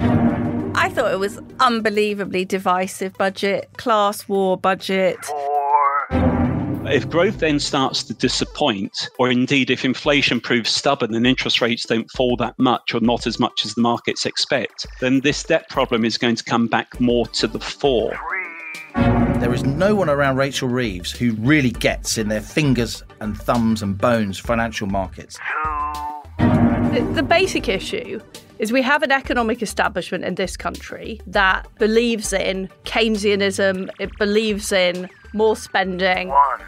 5. I thought it was unbelievably divisive budget, class war budget. 4. If growth then starts to disappoint, or indeed if inflation proves stubborn and interest rates don't fall that much or not as much as the markets expect, then this debt problem is going to come back more to the fore. 3. There is no one around Rachel Reeves who really gets in their fingers and thumbs and bones financial markets. 2. The basic issue is we have an economic establishment in this country that believes in Keynesianism, it believes in more spending. 1.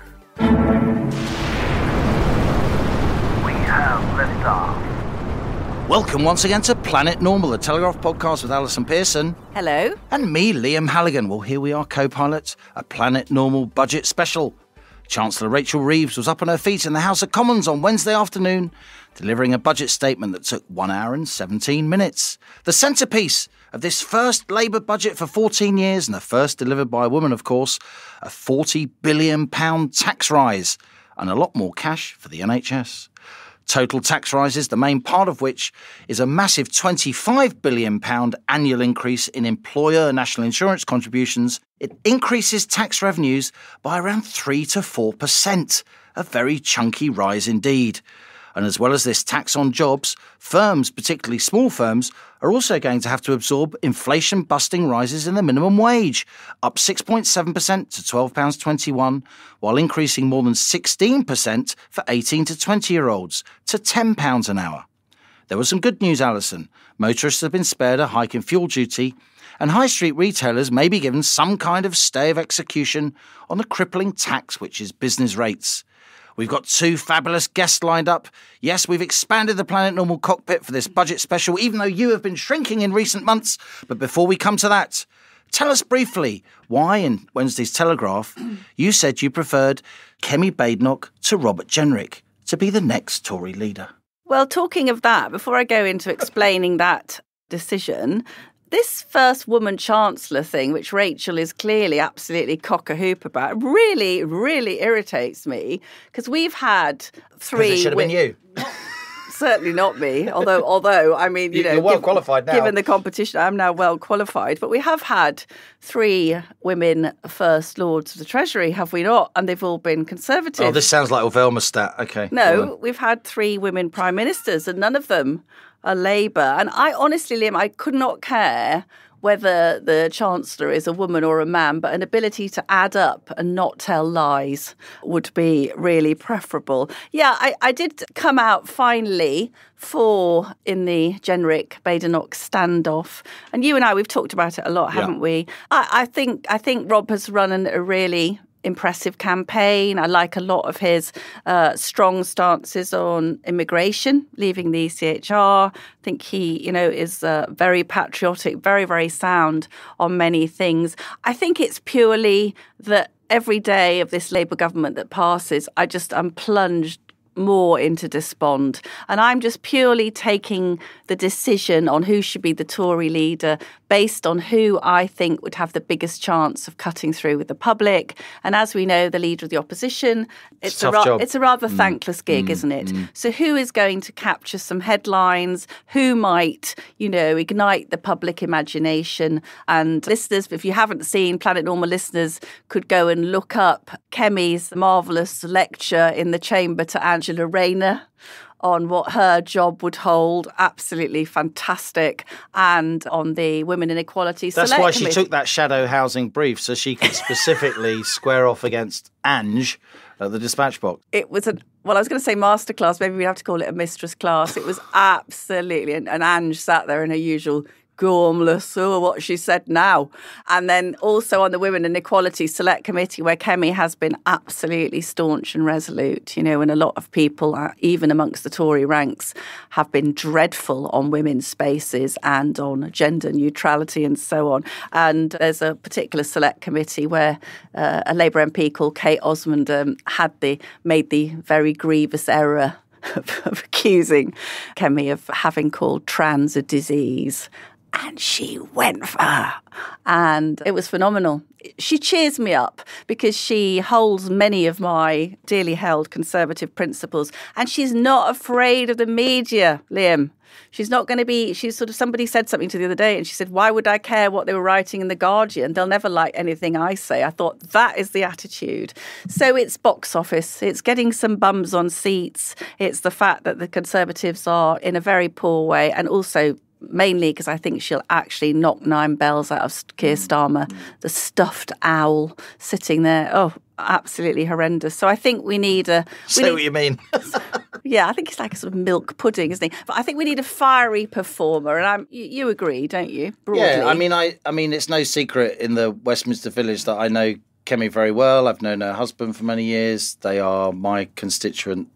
We have liftoff. Welcome once again to Planet Normal, the Telegraph podcast with Allison Pearson. Hello. And me, Liam Halligan. Well, here we are, co-pilots, a Planet Normal budget special. Chancellor Rachel Reeves was up on her feet in the House of Commons on Wednesday afternoon, delivering a budget statement that took 1 hour and 17 minutes. The centrepiece of this first Labour budget for 14 years, and the first delivered by a woman, of course, a £40 billion tax rise and a lot more cash for the NHS. Total tax rises, the main part of which is a massive £25 billion annual increase in employer national insurance contributions. It increases tax revenues by around 3 to 4%, a very chunky rise indeed. And as well as this tax on jobs, firms, particularly small firms, are also going to have to absorb inflation-busting rises in the minimum wage, up 6.7% to £12.21, while increasing more than 16% for 18 to 20-year-olds to £10 an hour. There was some good news, Allison. Motorists have been spared a hike in fuel duty, and high street retailers may be given some kind of stay of execution on the crippling tax which is business rates. We've got 2 fabulous guests lined up. Yes, we've expanded the Planet Normal cockpit for this budget special, even though you have been shrinking in recent months. But before we come to that, tell us briefly why in Wednesday's Telegraph you said you preferred Kemi Badenoch to Robert Jenrick to be the next Tory leader. Well, talking of that, before I go into explaining that decision, this first woman chancellor thing, which Rachel is clearly absolutely cock-a-hoop about, really, really irritates me because we've had 3... It should have been you. Certainly not me, although I mean, you're well qualified now. Given the competition, I'm now well qualified. But we have had 3 women First Lords of the Treasury, have we not? And they've all been Conservative. Oh, this sounds like Velma stat. OK. No, we've had 3 women Prime Ministers and none of them are Labour. And I honestly, Liam, I could not care whether the Chancellor is a woman or a man, but an ability to add up and not tell lies would be really preferable. Yeah, I did come out finally for in the Jenrick-Badenoch standoff. And you and I, we've talked about it a lot, haven't we? I think Rob has run a really impressive campaign. I like a lot of his strong stances on immigration, leaving the ECHR. I think he, is very patriotic, very, very sound on many things. I think it's purely that every day of this Labour government that passes, I'm plunged more into despond. And I'm just purely taking the decision on who should be the Tory leader based on who I think would have the biggest chance of cutting through with the public. And as we know, the leader of the opposition, it's a rather thankless gig, isn't it? So who is going to capture some headlines? Who might, ignite the public imagination? And listeners, if you haven't seen, Planet Normal listeners could go and look up Kemi's marvellous lecture in the chamber to Angela Rayner on what her job would hold. Absolutely fantastic. And on the Women in Equality Select That's why Committee. she took that shadow housing brief, so she could specifically square off against Ange at the dispatch box. It was I was going to say masterclass. Maybe we'd have to call it a mistress class. It was absolutely, and Ange sat there in her usual gormless, what she said now. And then also on the Women and Equality Select Committee, where Kemi has been absolutely staunch and resolute, and a lot of people, even amongst the Tory ranks, have been dreadful on women's spaces and on gender neutrality and so on. And there's a particular select committee where a Labour MP called Kate Osmond made the very grievous error of accusing Kemi of having called trans a disease. And she went for her. And it was phenomenal. She cheers me up because she holds many of my dearly held conservative principles. And she's not afraid of the media, Liam. She's not going to be, somebody said something to the other day and she said, why would I care what they were writing in The Guardian? They'll never like anything I say. I thought that is the attitude. So it's box office. It's getting some bums on seats. It's the fact that the Conservatives are in a very poor way, and also mainly because I think she'll actually knock 9 bells out of Keir Starmer, the stuffed owl sitting there. Oh, absolutely horrendous. So I think we need a... What you mean. Yeah, I think it's like a sort of milk pudding, isn't it? But I think we need a fiery performer, and you agree, don't you? Broadly. Yeah, I mean, it's no secret in the Westminster Village that I know Kemi very well. I've known her husband for many years. They are my constituent.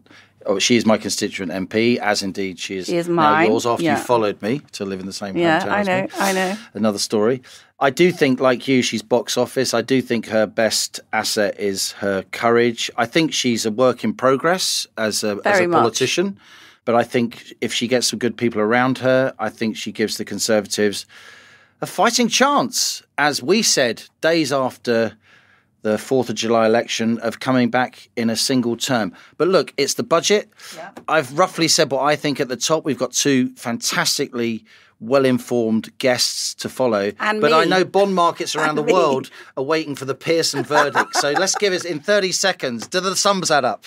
Oh, she is my constituent MP, as indeed she is mine. Now yours after you followed me to live in the same hometown as me. I know. Another story. I do think, like you, she's box office. I do think her best asset is her courage. I think she's a work in progress as a politician. But I think if she gets some good people around her, I think she gives the Conservatives a fighting chance, as we said, days after the 4th of July election, of coming back in a single term. But look, it's the budget. Yeah. I've roughly said what I think at the top. We've got 2 fantastically well-informed guests to follow. But I know bond markets around the world are waiting for the Pearson verdict. So let's give us in 30 seconds. Do the sums add up?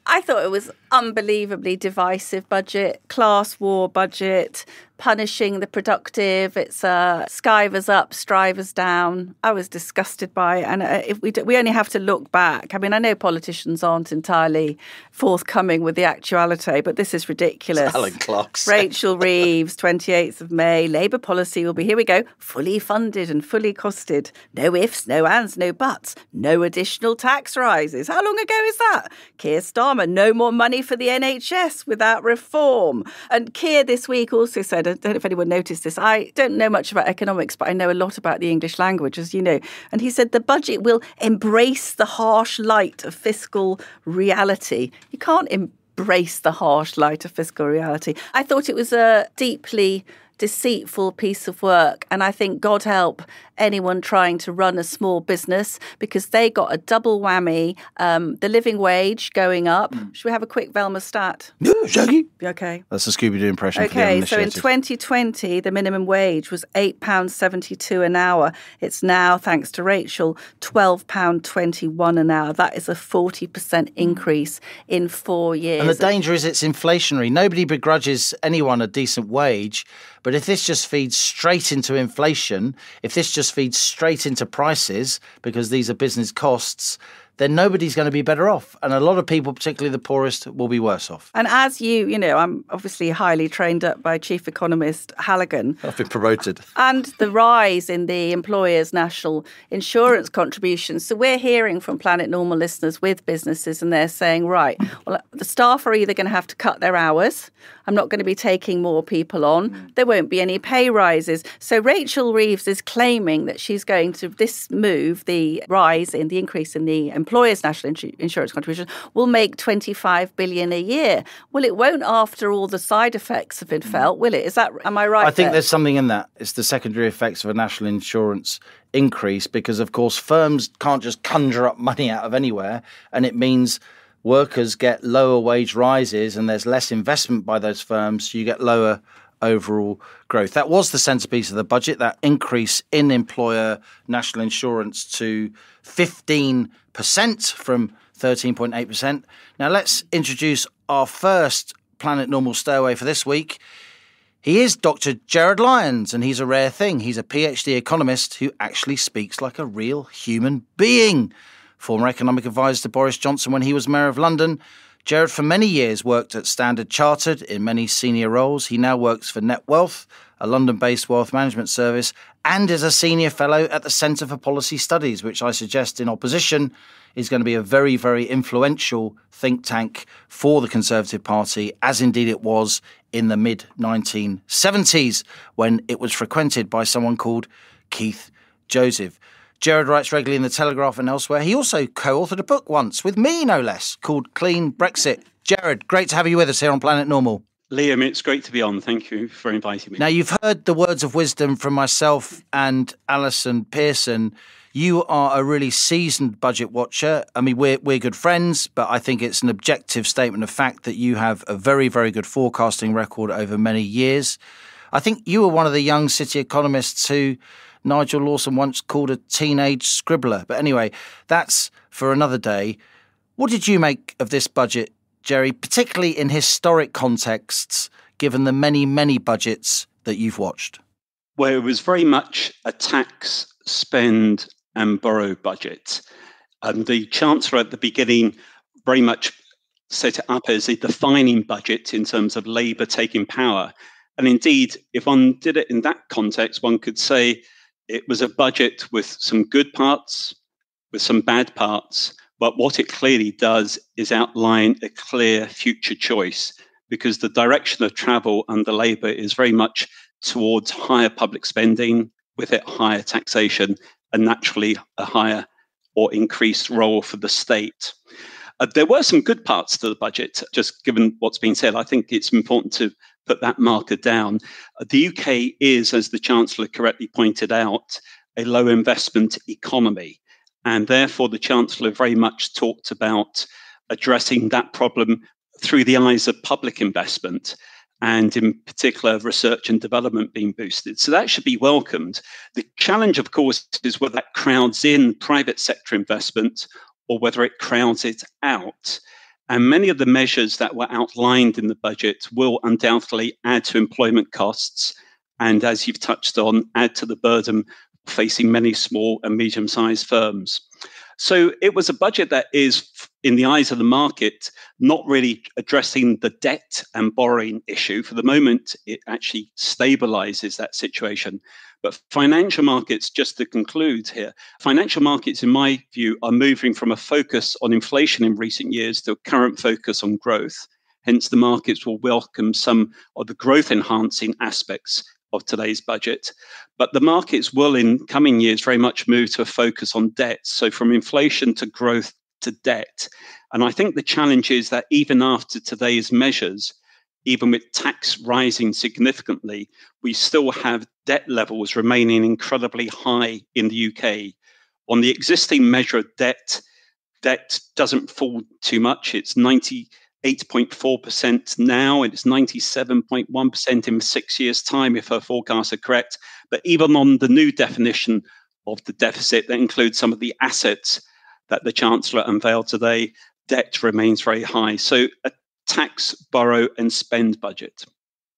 I thought it was unbelievably divisive budget, class war budget, punishing the productive. It's skivers up, strivers down. I was disgusted by it. And if we only have to look back. I mean, I know politicians aren't entirely forthcoming with the actuality, but this is ridiculous. Alan Clark's. Rachel Reeves, 28th of May. Labour policy will be, here we go, fully funded and fully costed. No ifs, no ands, no buts. No additional tax rises. How long ago is that? Keir Starmer, no more money for the NHS without reform. And Keir this week also said, I don't know if anyone noticed this, I don't know much about economics, but I know a lot about the English language, as you know. And he said the budget will embrace the harsh light of fiscal reality. You can't embrace the harsh light of fiscal reality. I thought it was a deeply deceitful piece of work. And I think God help anyone trying to run a small business, because they got a double whammy. The living wage going up. Should we have a quick Velma stat? No, Shaggy. Okay. That's a Scooby-Doo impression. Okay, so in 2020, the minimum wage was £8.72 an hour. It's now, thanks to Rachel, £12.21 an hour. That is a 40% increase in 4 years. And the danger is it's inflationary. Nobody begrudges anyone a decent wage. But if this just feeds straight into inflation, if this just feeds straight into prices, because these are business costs, then nobody's going to be better off. And a lot of people, particularly the poorest, will be worse off. And as you know, I'm obviously highly trained up by Chief Economist Halligan. I've been promoted. And the rise in the employer's national insurance contributions. So we're hearing from Planet Normal listeners with businesses, and they're saying, right, well, the staff are either going to have to cut their hours. I'm not going to be taking more people on. There won't be any pay rises. So Rachel Reeves is claiming that she's going to, this move, the rise in the increase in the employer's national insurance contribution, will make $25 billion a year. Well, it won't after all the side effects have been felt, will it? Am I right? I think there's something in that. It's the secondary effects of a national insurance increase, because, of course, firms can't just conjure up money out of anywhere, and it means workers get lower wage rises and there's less investment by those firms, so you get lower overall growth. That was the centrepiece of the budget, that increase in employer national insurance to 15% from 13.8%. Now let's introduce our first Planet Normal stowaway for this week. He is Dr. Gerard Lyons, and he's a rare thing. He's a PhD economist who actually speaks like a real human being. Former economic advisor to Boris Johnson when he was Mayor of London, Gerard for many years worked at Standard Chartered in many senior roles. He now works for Net Wealth, a London-based wealth management service, and is a senior fellow at the Centre for Policy Studies, which I suggest in opposition is going to be a very, very influential think tank for the Conservative Party, as indeed it was in the mid-1970s when it was frequented by someone called Keith Joseph. Gerard writes regularly in The Telegraph and elsewhere. He also co-authored a book once, with me no less, called Clean Brexit. Gerard, great to have you with us here on Planet Normal. Liam, it's great to be on. Thank you for inviting me. Now, you've heard the words of wisdom from myself and Allison Pearson. You are a really seasoned budget watcher. I mean, we're good friends, but I think it's an objective statement of fact that you have a very, very good forecasting record over many years. I think you were one of the young city economists who Nigel Lawson once called a teenage scribbler. But anyway, that's for another day. What did you make of this budget, Jerry, particularly in historic contexts, given the many, many budgets that you've watched? Well, it was very much a tax, spend and borrow budget. And the Chancellor at the beginning very much set it up as a defining budget in terms of Labour taking power. And indeed, if one did it in that context, one could say it was a budget with some good parts, with some bad parts. But what it clearly does is outline a clear future choice, because the direction of travel under Labour is very much towards higher public spending, with it higher taxation, and naturally a higher or increased role for the state. There were some good parts to the budget, just given what's been said. I think it's important to put that marker down. The UK is, as the Chancellor correctly pointed out, a low investment economy. And therefore, the Chancellor very much talked about addressing that problem through the eyes of public investment, and in particular, research and development being boosted. So that should be welcomed. The challenge, of course, is whether that crowds in private sector investment or whether it crowds it out. And many of the measures that were outlined in the budget will undoubtedly add to employment costs and, as you've touched on, add to the burden facing many small and medium-sized firms. So it was a budget that is, in the eyes of the market, not really addressing the debt and borrowing issue. For the moment, it actually stabilizes that situation. But financial markets, just to conclude here, financial markets, in my view, are moving from a focus on inflation in recent years to a current focus on growth. Hence, the markets will welcome some of the growth-enhancing aspects of today's budget. But the markets will, in coming years, very much move to a focus on debt. So from inflation to growth to debt. And I think the challenge is that even after today's measures, even with tax rising significantly, we still have debt levels remaining incredibly high in the UK. On the existing measure of debt doesn't fall too much. It's 98.4% now, and it's 97.1% in 6 years' time, if her forecasts are correct. But even on the new definition of the deficit that includes some of the assets that the Chancellor unveiled today, debt remains very high. So a tax, borrow and spend budget.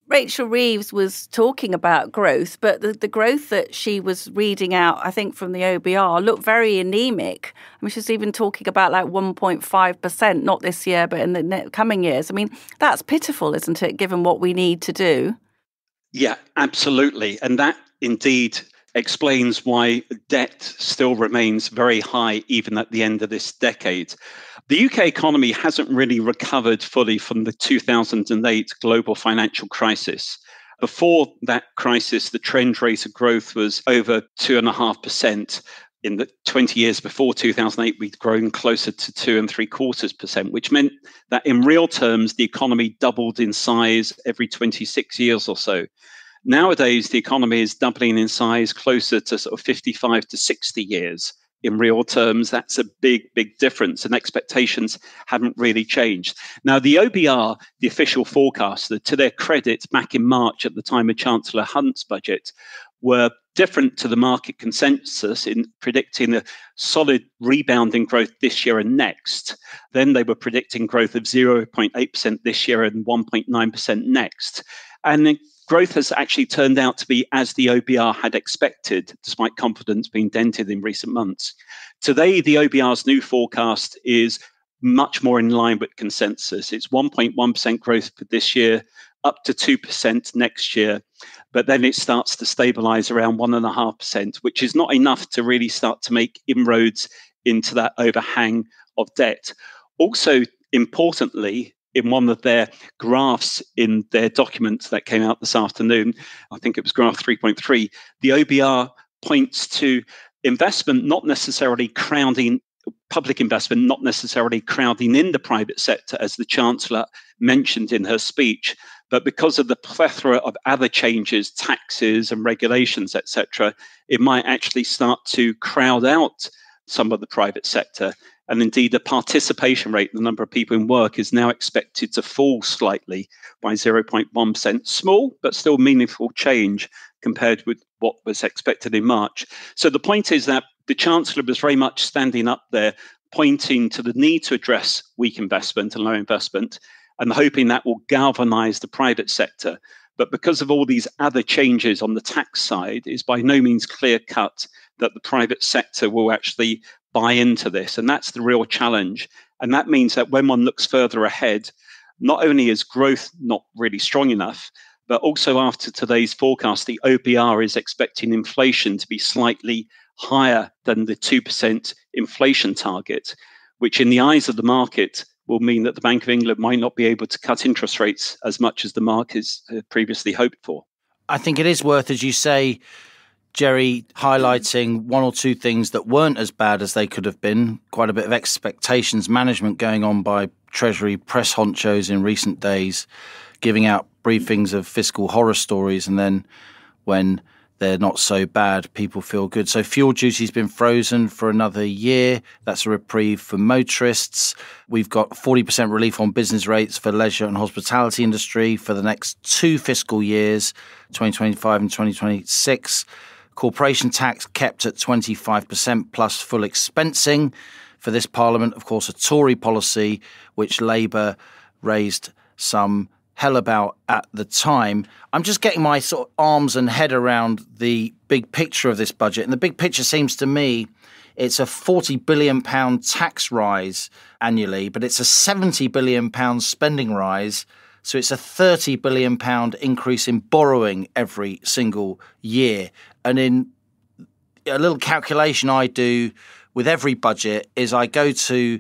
Rachel Reeves was talking about growth, but the growth that she was reading out, I think, from the OBR looked very anemic. I mean, she's even talking about like 1.5%, not this year, but in the coming years. I mean, that's pitiful, isn't it, given what we need to do? Yeah, absolutely. And that indeed explains why debt still remains very high, even at the end of this decade. The UK economy hasn't really recovered fully from the 2008 global financial crisis. Before that crisis, the trend rate of growth was over 2.5%. In the 20 years before 2008, we'd grown closer to 2.75%, which meant that in real terms, the economy doubled in size every 26 years or so. Nowadays, the economy is doubling in size closer to sort of 55 to 60 years. In real terms, that's a big, big difference, and expectations haven't really changed. Now, the OBR, the official forecaster, to their credit, back in March at the time of Chancellor Hunt's budget, were different to the market consensus in predicting a solid rebounding growth this year and next. Then they were predicting growth of 0.8% this year and 1.9% next. And growth has actually turned out to be as the OBR had expected, despite confidence being dented in recent months. Today, the OBR's new forecast is much more in line with consensus. It's 1.1% growth for this year, up to 2% next year. But then it starts to stabilize around 1.5%, which is not enough to really start to make inroads into that overhang of debt. Also, importantly, in one of their graphs in their document that came out this afternoon, I think it was graph 3.3, the OBR points to investment not necessarily crowding, public investment not necessarily crowding in the private sector, as the Chancellor mentioned in her speech, But because of the plethora of other changes, taxes and regulations, etc., it might actually start to crowd out some of the private sector. And indeed, the participation rate, the number of people in work, is now expected to fall slightly by 0.1%. Small, but still meaningful change compared with what was expected in March. So the point is that the Chancellor was very much standing up there, pointing to the need to address weak investment and low investment, and hoping that will galvanise the private sector. But because of all these other changes on the tax side, it's by no means clear-cut that the private sector will actually buy into this. And that's the real challenge. And that means that when one looks further ahead, not only is growth not really strong enough, but also after today's forecast, the OBR is expecting inflation to be slightly higher than the 2% inflation target, which in the eyes of the market will mean that the Bank of England might not be able to cut interest rates as much as the markets previously hoped for. I think it is worth, as you say, Jerry, highlighting one or two things that weren't as bad as they could have been. Quite a bit of expectations management going on by Treasury press honchos in recent days, giving out briefings of fiscal horror stories, and then when they're not so bad, people feel good. So fuel duty's been frozen for another year. That's a reprieve for motorists. We've got 40% relief on business rates for leisure and hospitality industry for the next 2 fiscal years, 2025 and 2026. Corporation tax kept at 25% plus full expensing for this Parliament. Of course, a Tory policy, which Labour raised some hell about at the time. I'm just getting my sort of arms and head around the big picture of this budget. And the big picture seems to me it's a £40 billion tax rise annually, but it's a £70 billion spending rise. So it's a £30 billion increase in borrowing every single year. And in a little calculation I do with every budget is I go to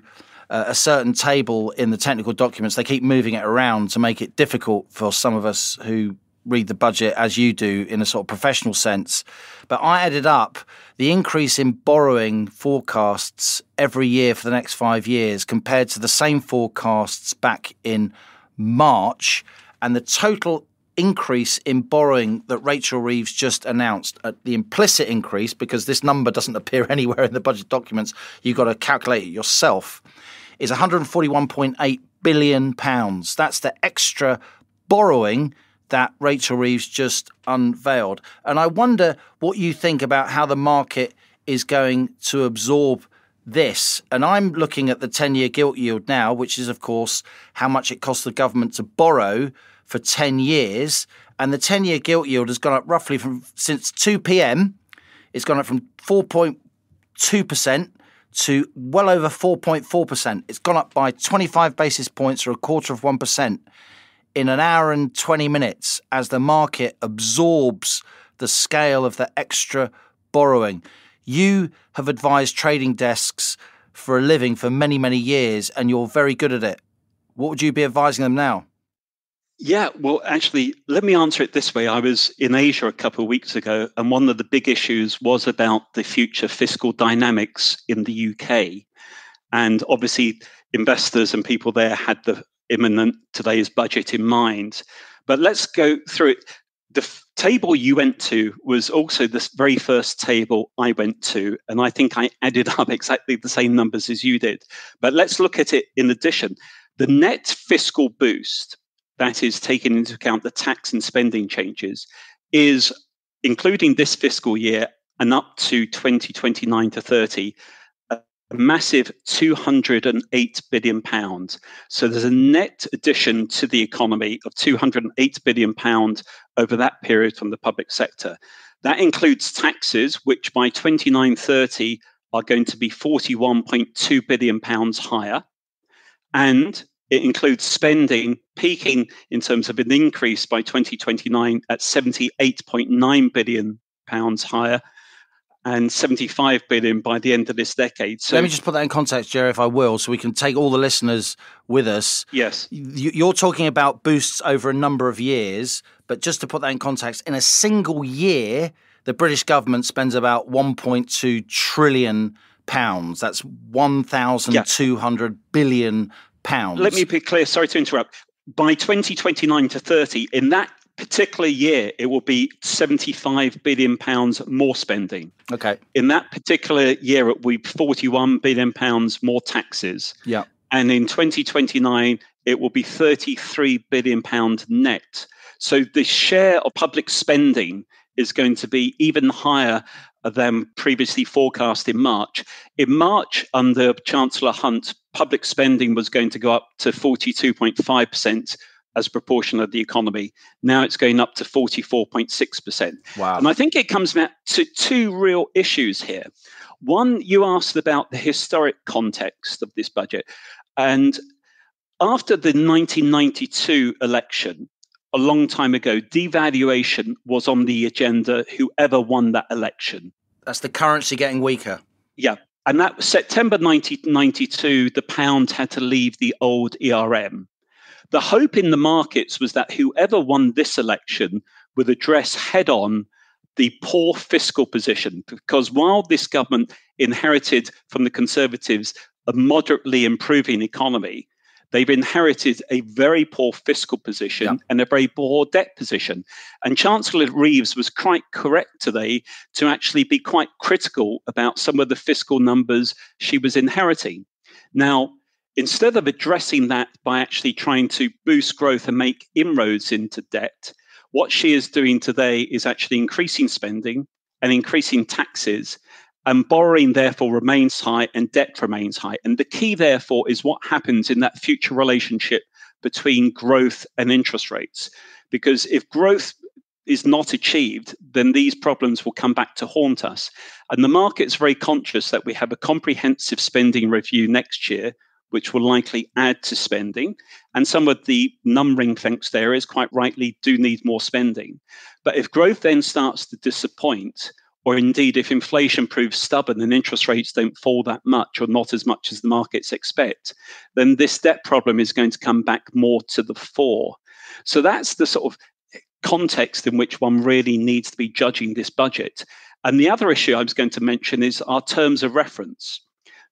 a certain table in the technical documents. They keep moving it around to make it difficult for some of us who read the budget as you do in a sort of professional sense. But I added up the increase in borrowing forecasts every year for the next 5 years compared to the same forecasts back in March, and the total increase in borrowing that Rachel Reeves just announced, the implicit increase, because this number doesn't appear anywhere in the budget documents, you've got to calculate it yourself, is £141.8 billion. That's the extra borrowing that Rachel Reeves just unveiled. And I wonder what you think about how the market is going to absorb this. And I'm looking at the 10-year gilt yield now, which is, of course, how much it costs the government to borrow for 10 years. And the 10-year gilt yield has gone up roughly since 2 p.m. It's gone up from 4.2% to well over 4.4%. It's gone up by 25 basis points or 1/4% in an hour and 20 minutes as the market absorbs the scale of the extra borrowing. You have advised trading desks for a living for many, many years, and you're very good at it. What would you be advising them now? Yeah, well, actually, let me answer it this way. I was in Asia a couple of weeks ago, and one of the big issues was about the future fiscal dynamics in the UK. And obviously, investors and people there had the imminent today's budget in mind. But let's go through it. The table you went to was also the very first table I went to, and I think I added up exactly the same numbers as you did. But let's look at it in addition. The net fiscal boost, that is taking into account the tax and spending changes, is, including this fiscal year and up to 2029 to 30, a massive £208 billion. So there's a net addition to the economy of £208 billion over that period from the public sector. That includes taxes, which by 29-30 are going to be £41.2 billion higher. And it includes spending peaking in terms of an increase by 2029 at £78.9 billion higher and £75 billion by the end of this decade. So let me just put that in context, Jerry, if I will, so we can take all the listeners with us. Yes. You're talking about boosts over a number of years, but just to put that in context, in a single year, the British government spends about £1.2 trillion. That's 1,200 billion pounds. Let me be clear. Sorry to interrupt. By 2029 to 30, in that particular year, it will be £75 billion more spending. Okay. In that particular year, it will be £41 billion more taxes. Yeah. And in 2029, it will be £33 billion net. So the share of public spending is going to be even higher than previously forecast in March. In March, under Chancellor Hunt, public spending was going to go up to 42.5% as a proportion of the economy. Now it's going up to 44.6%. Wow. And I think it comes back to two real issues here. One, you asked about the historic context of this budget. And after the 1992 election, a long time ago, devaluation was on the agenda, whoever won that election. That's the currency getting weaker. Yeah. And that was September 1992, the pound had to leave the old ERM. The hope in the markets was that whoever won this election would address head on the poor fiscal position, because while this government inherited from the Conservatives a moderately improving economy, they've inherited a very poor fiscal position and a very poor debt position. And Chancellor Reeves was quite correct today to actually be quite critical about some of the fiscal numbers she was inheriting. Now, instead of addressing that by actually trying to boost growth and make inroads into debt, what she is doing today is actually increasing spending and increasing taxes, and borrowing therefore remains high and debt remains high. And the key therefore is what happens in that future relationship between growth and interest rates. Because if growth is not achieved, then these problems will come back to haunt us. And the market's very conscious that we have a comprehensive spending review next year, which will likely add to spending. And some of the numbering thinks there is quite rightly do need more spending. But if growth then starts to disappoint, or indeed if inflation proves stubborn and interest rates don't fall that much or not as much as the markets expect, then this debt problem is going to come back more to the fore. So that's the sort of context in which one really needs to be judging this budget. And the other issue I was going to mention is our terms of reference.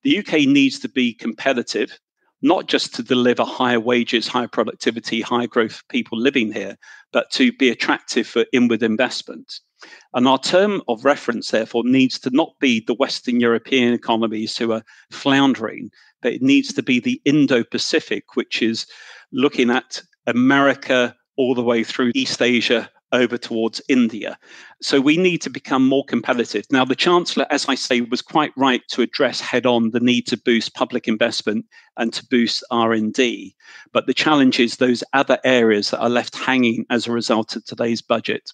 The UK needs to be competitive, not just to deliver higher wages, higher productivity, higher growth for people living here, but to be attractive for inward investment. And our term of reference, therefore, needs to not be the Western European economies who are floundering, but it needs to be the Indo-Pacific, which is looking at America all the way through East Asia over towards India. So we need to become more competitive. Now, the Chancellor, as I say, was quite right to address head-on the need to boost public investment and to boost R&D. But the challenge is those other areas that are left hanging as a result of today's budget.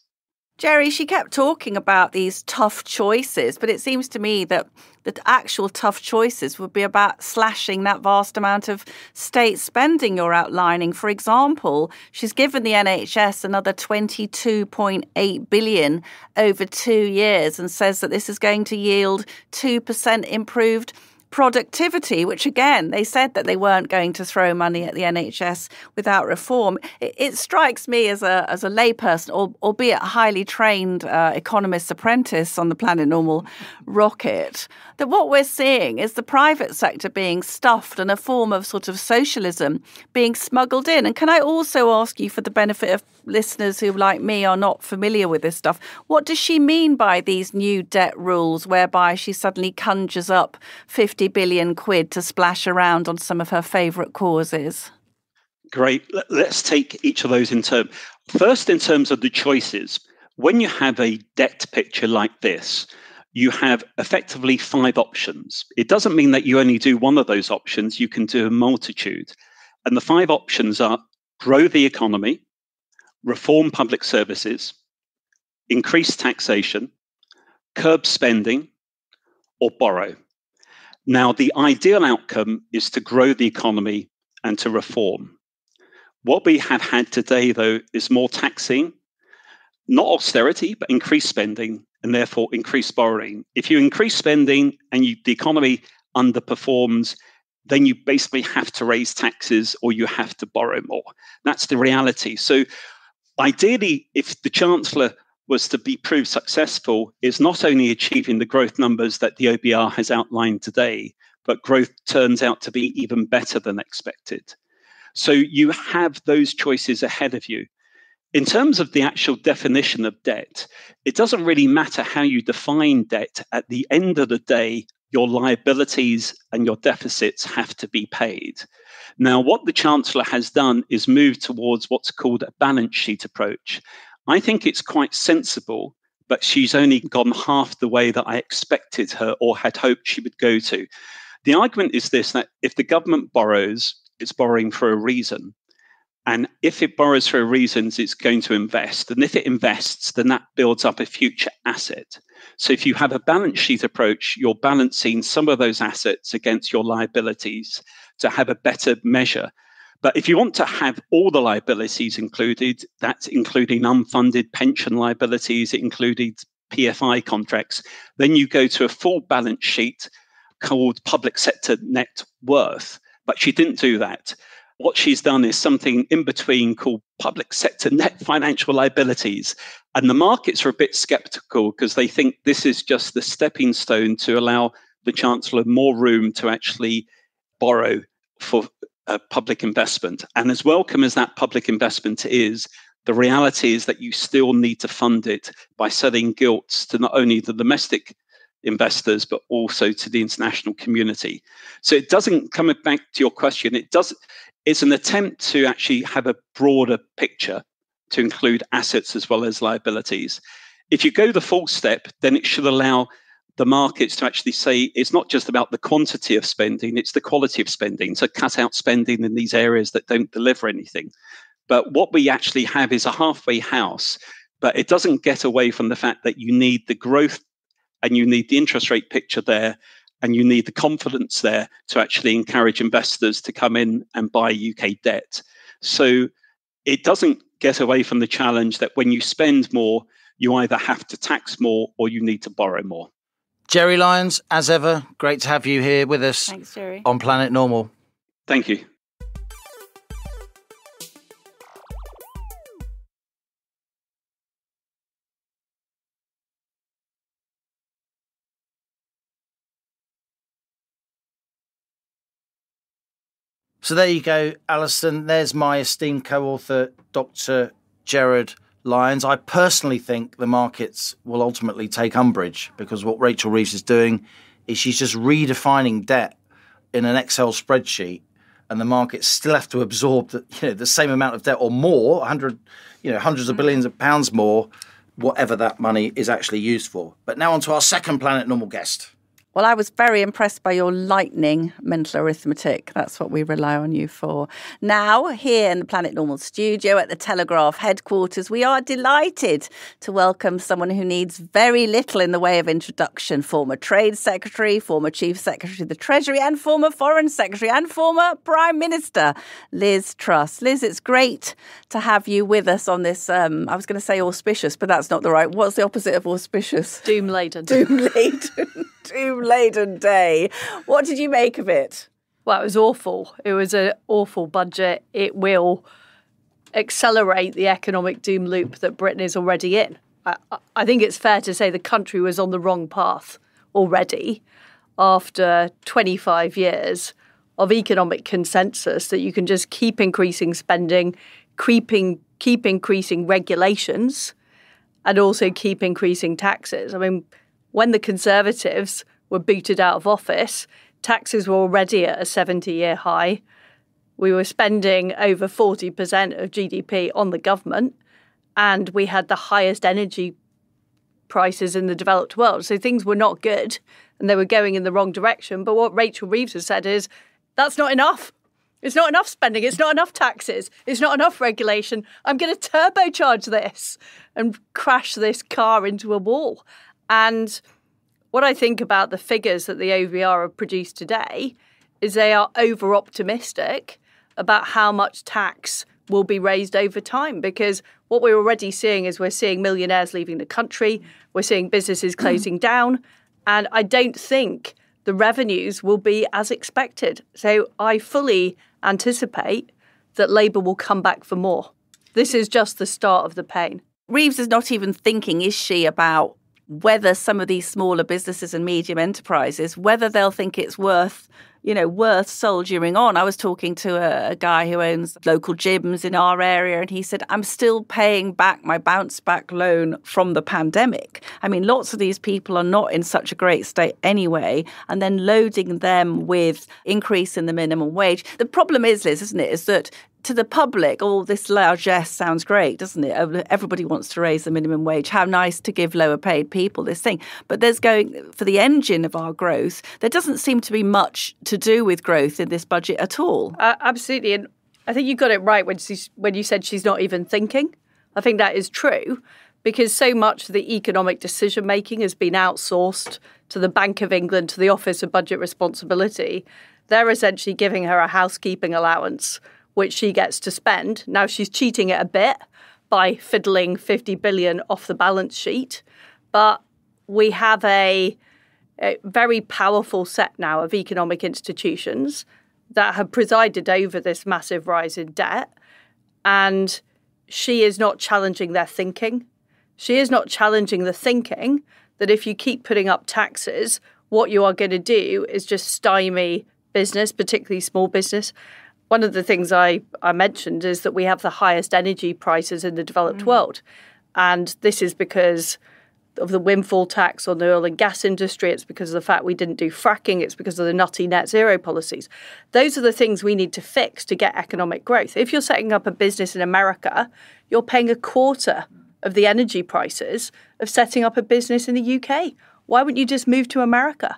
Jerry, she kept talking about these tough choices, but it seems to me that the actual tough choices would be about slashing that vast amount of state spending you're outlining. For example, she's given the NHS another £22.8 billion over 2 years and says that this is going to yield 2% improved productivity, which again, they said that they weren't going to throw money at the NHS without reform. It strikes me as a layperson, albeit a highly trained economist's apprentice on the Planet Normal rocket, that what we're seeing is the private sector being stuffed and a form of sort of socialism being smuggled in. And can I also ask you, for the benefit of listeners who, like me, are not familiar with this stuff, what does she mean by these new debt rules whereby she suddenly conjures up 50 billion quid to splash around on some of her favourite causes? Great. Let's take each of those in turn. First, in terms of the choices, when you have a debt picture like this, you have effectively 5 options. It doesn't mean that you only do one of those options. You can do a multitude. And the 5 options are grow the economy, reform public services, increase taxation, curb spending, or borrow. Now, the ideal outcome is to grow the economy and to reform. What we have had today, though, is more taxing, not austerity, but increased spending, and therefore increased borrowing. If you increase spending and the economy underperforms, then you basically have to raise taxes or you have to borrow more. That's the reality. So ideally, if the Chancellor was to be proved successful, is not only achieving the growth numbers that the OBR has outlined today, but growth turns out to be even better than expected. So you have those choices ahead of you. In terms of the actual definition of debt, it doesn't really matter how you define debt. At the end of the day, your liabilities and your deficits have to be paid. Now, what the Chancellor has done is move towards what's called a balance sheet approach. I think it's quite sensible, but she's only gone half the way that I expected her or had hoped she would go to. The argument is this, that if the government borrows, it's borrowing for a reason. And if it borrows for a reason, it's going to invest. And if it invests, then that builds up a future asset. So if you have a balance sheet approach, you're balancing some of those assets against your liabilities to have a better measure. But if you want to have all the liabilities included, that's including unfunded pension liabilities, it included PFI contracts, then you go to a full balance sheet called public sector net worth. But she didn't do that. What she's done is something in between called public sector net financial liabilities. And the markets are a bit skeptical because they think this is just the stepping stone to allow the Chancellor more room to actually borrow for public investment. And as welcome as that public investment is, the reality is that you still need to fund it by selling gilts to not only the domestic investors, but also to the international community. So it doesn't, coming back to your question, it's an attempt to actually have a broader picture to include assets as well as liabilities. If you go the full step, then it should allow the markets to actually say it's not just about the quantity of spending, it's the quality of spending. So cut out spending in these areas that don't deliver anything. But what we actually have is a halfway house, but it doesn't get away from the fact that you need the growth and you need the interest rate picture there, and you need the confidence there to actually encourage investors to come in and buy UK debt. So it doesn't get away from the challenge that when you spend more, you either have to tax more or you need to borrow more. Gerry Lyons, as ever, great to have you here with us. Thanks, Gerry. On Planet Normal. Thank you. So there you go, Allison. There's my esteemed co-author, Dr. Gerard Lyons. I personally think the markets will ultimately take umbrage because what Rachel Reeves is doing is she's just redefining debt in an Excel spreadsheet, and the markets still have to absorb the same amount of debt or more, hundreds of billions of pounds more, whatever that money is actually used for. But now on to our second Planet Normal guest. Well, I was very impressed by your lightning mental arithmetic. That's what we rely on you for. Now, here in the Planet Normal studio at the Telegraph headquarters, we are delighted to welcome someone who needs very little in the way of introduction. Former Trade Secretary, former Chief Secretary of the Treasury, and former Foreign Secretary, and former Prime Minister Liz Truss. Liz, it's great to have you with us on this, I was going to say auspicious, but that's not the right. What's the opposite of auspicious? Doom-laden. Doom-laden. Doom-laden day. What did you make of it? Well, it was awful. It was an awful budget. It will accelerate the economic doom loop that Britain is already in. I think it's fair to say the country was on the wrong path already after 25 years of economic consensus that you can just keep increasing spending, keep increasing regulations, and also keep increasing taxes. I mean, when the Conservatives were booted out of office, taxes were already at a 70-year high. We were spending over 40% of GDP on the government, and we had the highest energy prices in the developed world. So things were not good, and they were going in the wrong direction. But what Rachel Reeves has said is, that's not enough. It's not enough spending. It's not enough taxes. It's not enough regulation. I'm going to turbocharge this and crash this car into a wall. And what I think about the figures that the OBR have produced today is they are over-optimistic about how much tax will be raised over time, because what we're already seeing is we're seeing millionaires leaving the country, we're seeing businesses closing down, and I don't think the revenues will be as expected. So I fully anticipate that Labour will come back for more. This is just the start of the pain. Reeves is not even thinking, is she, about whether some of these smaller businesses and medium enterprises, whether they'll think it's worth soldiering on. I was talking to a guy who owns local gyms in our area, and he said, I'm still paying back my bounce back loan from the pandemic. I mean, lots of these people are not in such a great state anyway, and then loading them with increase in the minimum wage. The problem is, Liz, isn't it, is that to the public, all this largesse sounds great, doesn't it? Everybody wants to raise the minimum wage. How nice to give lower paid people this thing. But there's going for the engine of our growth. There doesn't seem to be much to do with growth in this budget at all. Absolutely. And I think you got it right when you said she's not even thinking. I think that is true because so much of the economic decision making has been outsourced to the Bank of England, to the Office of Budget Responsibility. They're essentially giving her a housekeeping allowance, which she gets to spend. Now, she's cheating it a bit by fiddling 50 billion off the balance sheet. But we have a very powerful set now of economic institutions that have presided over this massive rise in debt. And she is not challenging their thinking. She is not challenging the thinking that if you keep putting up taxes, what you are going to do is just stymie business, particularly small business. One of the things I mentioned is that we have the highest energy prices in the developed world. And this is because of the windfall tax on the oil and gas industry. It's because of the fact we didn't do fracking. It's because of the nutty net zero policies. Those are the things we need to fix to get economic growth. If you're setting up a business in America, you're paying a quarter of the energy prices of setting up a business in the UK. Why wouldn't you just move to America?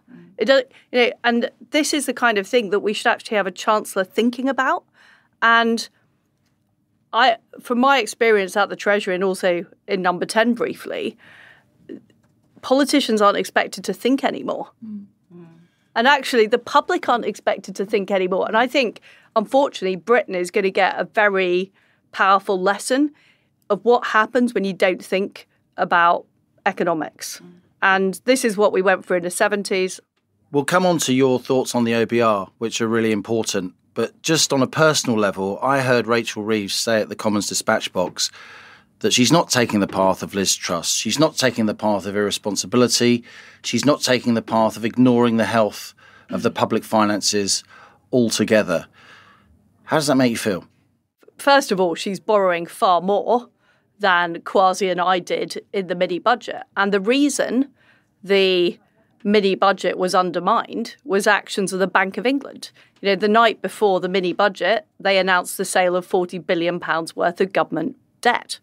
And this is the kind of thing that we should actually have a chancellor thinking about. And from my experience at the Treasury and also in Number 10 briefly, politicians aren't expected to think anymore. And actually, the public aren't expected to think anymore. And I think, unfortunately, Britain is going to get a very powerful lesson of what happens when you don't think about economics. And this is what we went through in the 70s. We'll come on to your thoughts on the OBR, which are really important. But just on a personal level, I heard Rachel Reeves say at the Commons Dispatch box that she's not taking the path of Liz Truss. She's not taking the path of irresponsibility. She's not taking the path of ignoring the health of the public finances altogether. How does that make you feel? First of all, she's borrowing far more than Kwasi and I did in the mini budget. And the reason the mini budget was undermined was actions of the Bank of England. The night before the mini budget, they announced the sale of £40 billion worth of government debt.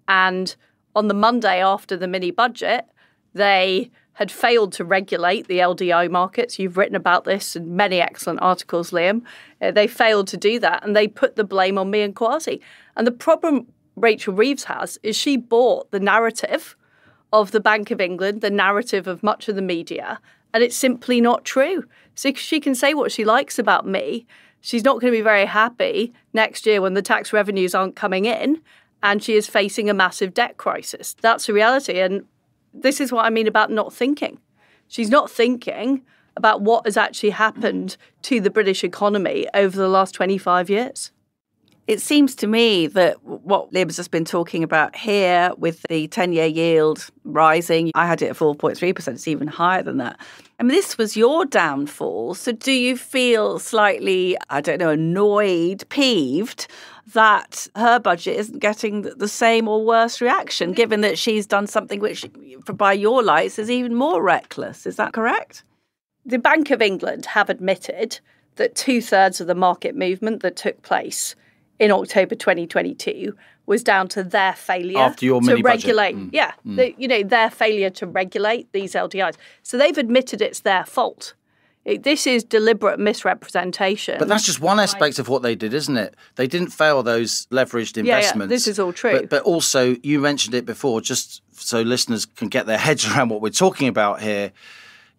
And on the Monday after the mini budget, they had failed to regulate the LDI markets. You've written about this in many excellent articles, Liam. They failed to do that, and they put the blame on me and Kwasi. And the problem Rachel Reeves has is she bought the narrative of the Bank of England, the narrative of much of the media, and it's simply not true. So she can say what she likes about me. She's not going to be very happy next year when the tax revenues aren't coming in, and she is facing a massive debt crisis. That's the reality. And this is what I mean about not thinking. She's not thinking about what has actually happened to the British economy over the last 25 years. It seems to me that what Lib's just been talking about here with the 10-year yield rising, I had it at 4.3%, it's even higher than that. I mean, this was your downfall. So do you feel slightly, annoyed, peeved that her budget isn't getting the same or worse reaction, given that she's done something which, by your lights, is even more reckless? Is that correct? The Bank of England have admitted that 2/3 of the market movement that took place in October 2022 was down to their failure to regulate. Their failure to regulate these LDIs. So they've admitted it's their fault. This is deliberate misrepresentation. But that's just one aspect of what they did, isn't it? They didn't fail those leveraged investments. Yeah, this is all true. But also, you mentioned it before, just so listeners can get their heads around what we're talking about here.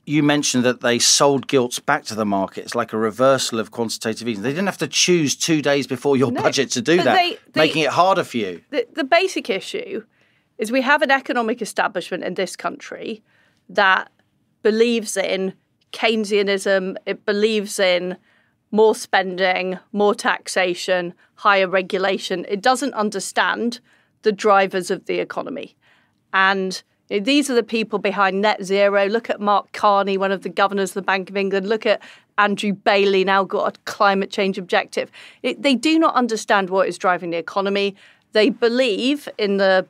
You mentioned that they sold gilts back to the market. It's like a reversal of quantitative easing. They didn't have to choose 2 days before your budget to do that, making it harder for you. The basic issue is we have an economic establishment in this country that believes in Keynesianism. It believes in more spending, more taxation, higher regulation. It doesn't understand the drivers of the economy. And These are the people behind net zero. Look at Mark Carney, one of the governors of the Bank of England. Look at Andrew Bailey, now got a climate change objective. They do not understand what is driving the economy. They believe in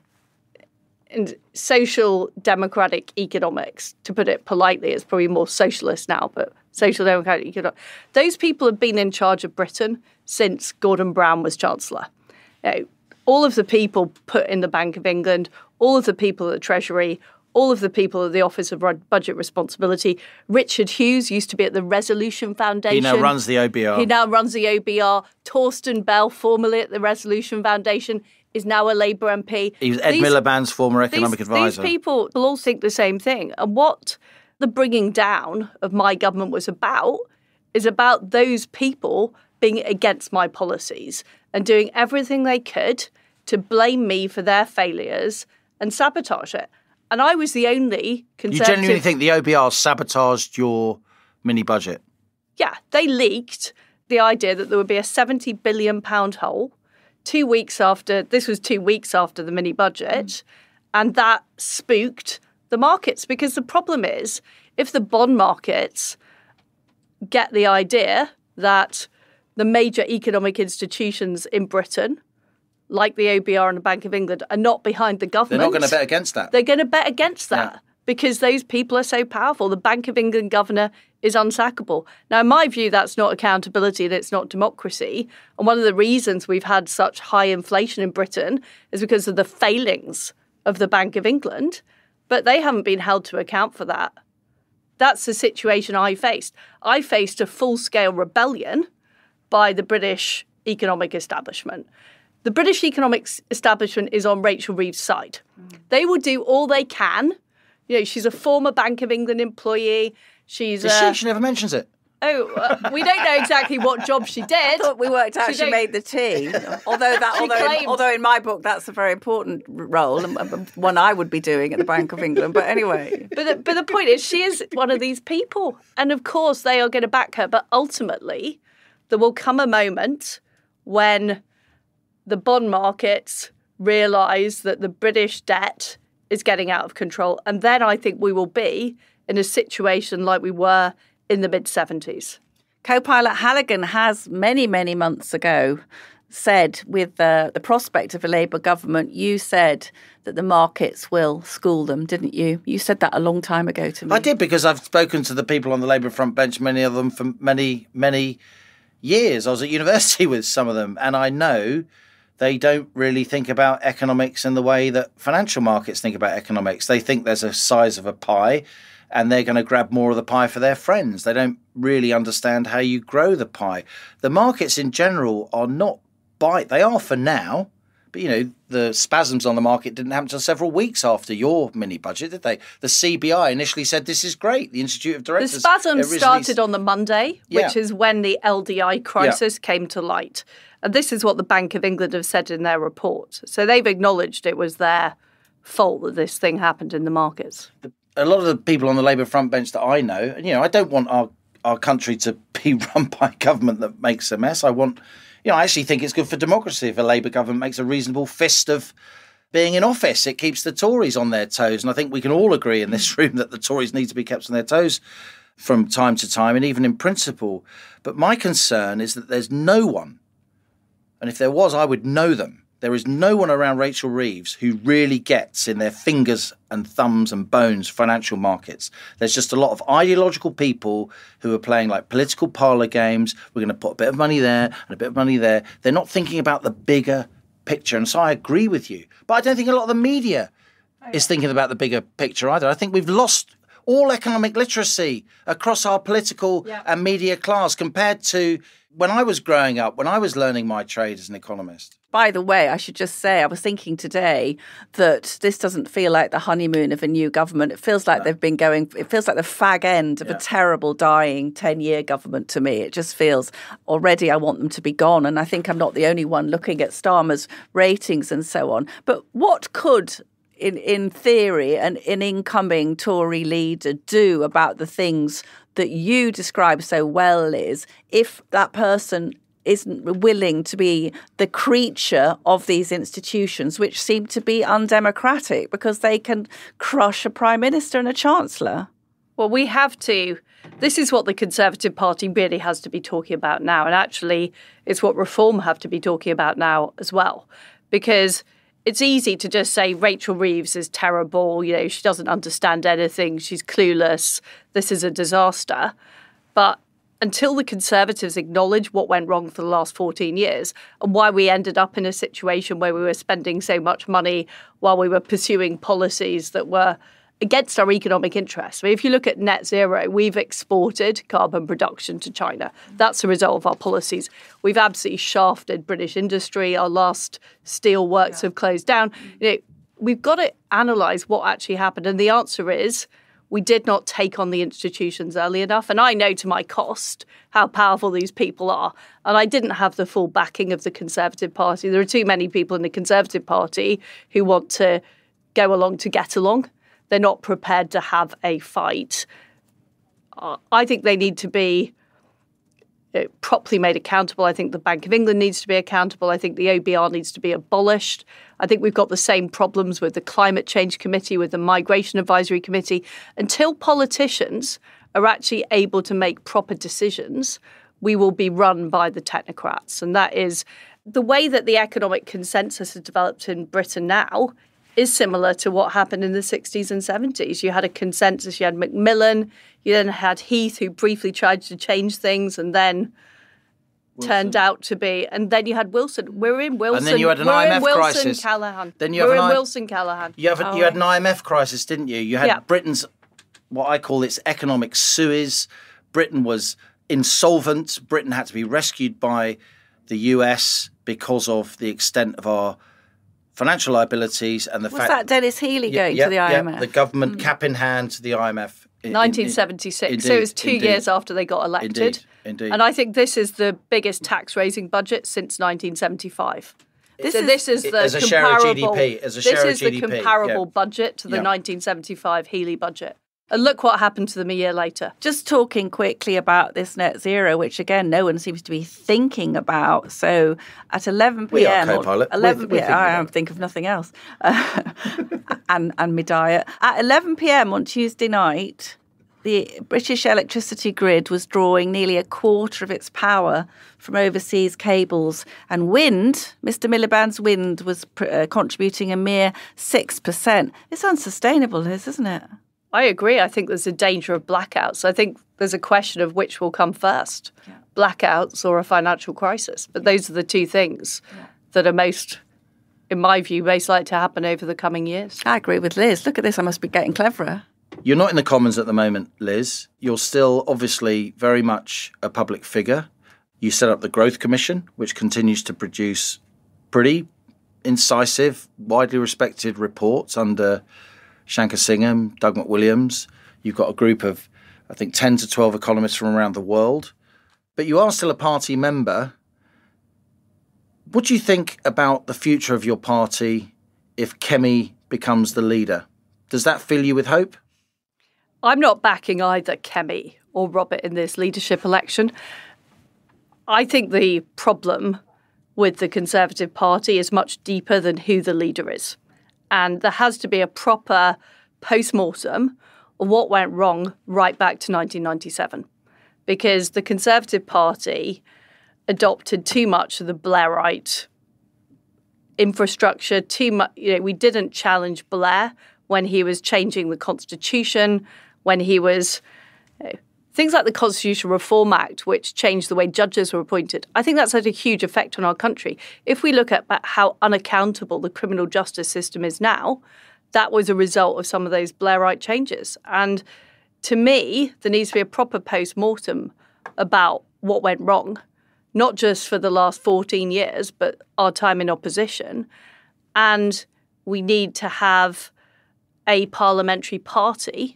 social democratic economics. To put it politely, it's probably more socialist now, but social democratic economics. Those people have been in charge of Britain since Gordon Brown was Chancellor. All of the people put in the Bank of England, all of the people at the Treasury, all of the people at the Office of Budget Responsibility. Richard Hughes used to be at the Resolution Foundation. He now runs the OBR. Torsten Bell, formerly at the Resolution Foundation, is now a Labour MP. He was Ed Miliband's former economic advisor. These people all think the same thing. And what the bringing down of my government was about is about those people being against my policies and doing everything they could to blame me for their failures and sabotage it. And I was the only Conservative... You genuinely think the OBR sabotaged your mini-budget? Yeah, they leaked the idea that there would be a £70 billion hole 2 weeks after... This was 2 weeks after the mini-budget, and that spooked the markets. Because the problem is, if the bond markets get the idea that the major economic institutions in Britain, like the OBR and the Bank of England, are not behind the government. They're not going to bet against that. They're going to bet against that because those people are so powerful. The Bank of England governor is unsackable. Now, in my view, that's not accountability and it's not democracy. And one of the reasons we've had such high inflation in Britain is because of the failings of the Bank of England. But they haven't been held to account for that. That's the situation I faced. I faced a full-scale rebellion by the British economic establishment. The British economic establishment is on Rachel Reeves' side. They will do all they can. She's a former Bank of England employee. She never mentions it. We don't know exactly what job she did. I thought we worked out she made the tea. Although in my book that's a very important role and one I would be doing at the Bank of England. But anyway, but the point is, she is one of these people, and of course they are going to back her. But ultimately, there will come a moment when the bond markets realise that the British debt is getting out of control. And then I think we will be in a situation like we were in the mid-70s. Co-pilot Halligan has many, many months ago said, with the prospect of a Labour government, you said that the markets will school them, didn't you? You said that a long time ago to me. I did, because I've spoken to the people on the Labour front bench, many of them for many, many years. I was at university with some of them, and I know they don't really think about economics in the way that financial markets think about economics. They think there's a size of a pie and they're going to grab more of the pie for their friends. They don't really understand how you grow the pie. The markets in general are not they are for now, but the spasms on the market didn't happen until several weeks after your mini budget, did they? The CBI initially said this is great. The Institute of Directors... The spasms started on the Monday, which is when the LDI crisis came to light. And this is what the Bank of England have said in their report. So they've acknowledged it was their fault that this thing happened in the markets. A lot of the people on the Labour front bench that I know, and I don't want our country to be run by a government that makes a mess. I actually think it's good for democracy if a Labour government makes a reasonable fist of being in office. It keeps the Tories on their toes. And I think we can all agree in this room that the Tories need to be kept on their toes from time to time, and even in principle. But my concern is that there's no one, and if there was, I would know them. There is no one around Rachel Reeves who really gets in their fingers and thumbs and bones financial markets. There's just a lot of ideological people who are playing like political parlour games. We're going to put a bit of money there and a bit of money there. They're not thinking about the bigger picture. And so I agree with you. But I don't think a lot of the media is thinking about the bigger picture either. I think we've lost all economic literacy across our political and media class compared to when I was growing up, when I was learning my trade as an economist. By the way, I should just say, I was thinking today that this doesn't feel like the honeymoon of a new government. It feels like they've been going, it feels like the fag end of a terrible, dying 10-year government to me. It just feels already I want them to be gone. And I think I'm not the only one looking at Starmer's ratings and so on. But what could, in theory, an incoming Tory leader do about the things that you describe so well, Liz, if that person isn't willing to be the creature of these institutions, which seem to be undemocratic because they can crush a Prime Minister and a Chancellor. Well, we have to. This is what the Conservative Party really has to be talking about now. And actually, it's what Reform have to be talking about now as well. Because it's easy to just say Rachel Reeves is terrible. She doesn't understand anything. She's clueless. This is a disaster. But until the Conservatives acknowledge what went wrong for the last 14 years and why we ended up in a situation where we were spending so much money while we were pursuing policies that were against our economic interests. If you look at net zero, we've exported carbon production to China. That's a result of our policies. We've absolutely shafted British industry. Our last steel works have closed down. We've got to analyse what actually happened. And the answer is we did not take on the institutions early enough. And I know to my cost how powerful these people are. And I didn't have the full backing of the Conservative Party. There are too many people in the Conservative Party who want to go along to get along. They're not prepared to have a fight. I think they need to be properly made accountable. I think the Bank of England needs to be accountable. I think the OBR needs to be abolished. I think we've got the same problems with the Climate Change Committee, with the Migration Advisory Committee. Until politicians are actually able to make proper decisions, we will be run by the technocrats. And that is the way that the economic consensus has developed in Britain now is similar to what happened in the 60s and 70s. You had a consensus, you had Macmillan, you then had Heath, who briefly tried to change things and then turned out to be, and then you had Wilson. We're in Wilson. And then you had an IMF crisis. Callaghan. Then you We're have in Wilson Callaghan. You had an IMF crisis, didn't you? You had Britain's, what I call its economic suez. Britain was insolvent. Britain had to be rescued by the US because of the extent of our financial liabilities and the fact... Was that Dennis Healey going to the IMF? Yeah, the government cap in hand to the IMF. 1976. Indeed, so it was 2 years after they got elected. Indeed. And I think this is the biggest tax-raising budget since 1975. This is the as a share of GDP. the comparable budget to the 1975 Healey budget. And look what happened to them a year later. Just talking quickly about this net zero, which again no one seems to be thinking about. So at 11 p.m. We are co-pilot. 11 p.m. I think of nothing else. and my diet. At 11 p.m. on Tuesday night, the British electricity grid was drawing nearly a quarter of its power from overseas cables. And wind, Mr. Miliband's wind, was contributing a mere 6%. It's unsustainable, Liz, isn't it? I agree. I think there's a danger of blackouts. I think there's a question of which will come first, blackouts or a financial crisis. But those are the two things that are most, in my view, most likely to happen over the coming years. I agree with Liz. Look at this. I must be getting cleverer. You're not in the Commons at the moment, Liz. You're still obviously very much a public figure. You set up the Growth Commission, which continues to produce pretty incisive, widely respected reports under Shankar Singham, Doug McWilliams. You've got a group of, I think, 10 to 12 economists from around the world. But you are still a party member. What do you think about the future of your party if Kemi becomes the leader? Does that fill you with hope? I'm not backing either Kemi or Robert in this leadership election. I think the problem with the Conservative Party is much deeper than who the leader is. And there has to be a proper post-mortem of what went wrong right back to 1997. Because the Conservative Party adopted too much of the Blairite infrastructure, too much. We didn't challenge Blair when he was changing the Constitution, when he was... things like the Constitutional Reform Act, which changed the way judges were appointed. I think that's had a huge effect on our country. If we look at how unaccountable the criminal justice system is now, that was a result of some of those Blairite changes. And to me, there needs to be a proper post-mortem about what went wrong, not just for the last 14 years, but our time in opposition. And we need to have a parliamentary party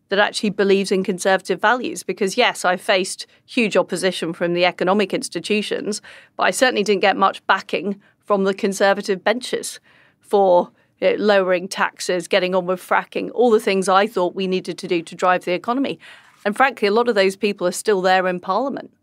that actually believes in conservative values. Because, yes, I faced huge opposition from the economic institutions, but I certainly didn't get much backing from the conservative benches for lowering taxes, getting on with fracking, all the things I thought we needed to do to drive the economy. And frankly, a lot of those people are still there in Parliament,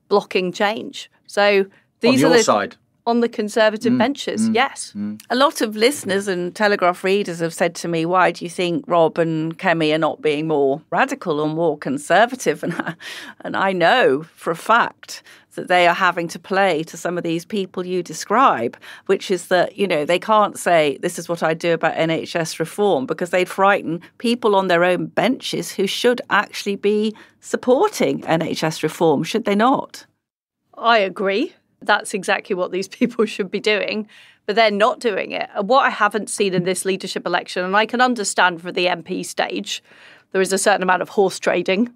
blocking change. So these On are your the side. on the Conservative benches, yes. A lot of listeners and Telegraph readers have said to me, why do you think Rob and Kemi are not being more radical or more conservative? And I know for a fact that they are having to play to some of these people you describe, which is that, they can't say, this is what I do about NHS reform, because they'd frighten people on their own benches who should actually be supporting NHS reform, should they not? I agree. That's exactly what these people should be doing, but they're not doing it. And what I haven't seen in this leadership election, and I can understand for the MP stage, there is a certain amount of horse trading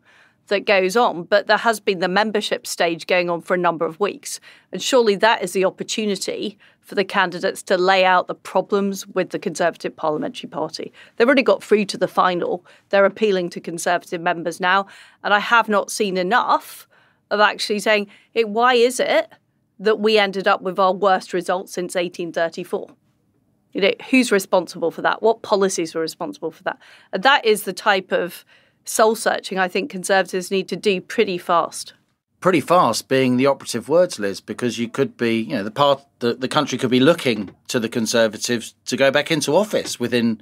that goes on, but there has been the membership stage going on for a number of weeks. And surely that is the opportunity for the candidates to lay out the problems with the Conservative Parliamentary Party. They've already got through to the final. They're appealing to Conservative members now. And I have not seen enough of actually saying, why is it that we ended up with our worst results since 1834? Who's responsible for that? What policies were responsible for that? And that is the type of soul-searching I think Conservatives need to do pretty fast. Pretty fast being the operative words, Liz, because you could be, the country could be looking to the Conservatives to go back into office within